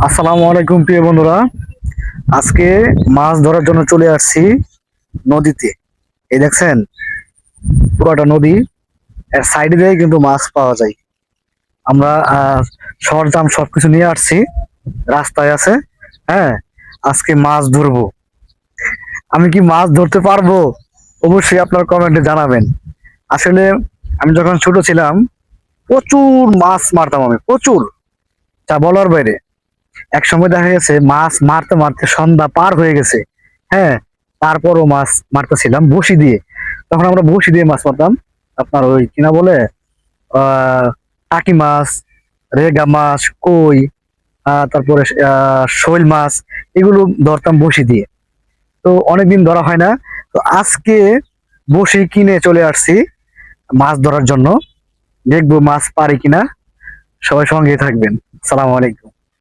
আসসালামু আলাইকুম প্রিয় বন্ধুরা। আজকে মাছ ধরার জন্য চলে আসছি নদীতে। এই দেখছেন পুরোটা নদী, এর সাইডে দিয়ে কিন্তু মাছ পাওয়া যায়। আমরা সরঞ্জাম সবকিছু নিয়ে আসছি, রাস্তায় আছে। হ্যাঁ, আজকে মাছ ধরবো। আমি কি মাছ ধরতে পারবো? অবশ্যই আপনার কমেন্টে জানাবেন। আসলে আমি যখন ছোট ছিলাম প্রচুর মাছ মারতাম, আমি প্রচুর, যা বলার বাইরে। এক সময় দেখা গেছে মাছ মারতে মারতে সন্ধ্যা পার হয়ে গেছে। হ্যাঁ, তারপরও মাছ মারতেছিলাম বড়শি দিয়ে। তখন আমরা বড়শি দিয়ে মাছ মারতাম। আপনার ওই কিনা বলে আহ টাকি মাছ, রেগা মাছ, কই, তারপরে শৈল মাছ, এগুলো ধরতাম বড়শি দিয়ে। তো অনেকদিন ধরা হয় না। তো আজকে বড়শি কিনে চলে আসছি মাছ ধরার জন্য। দেখবো মাছ পারি কিনা। সবাই সঙ্গে থাকবেন। সালাম আলাইকুম।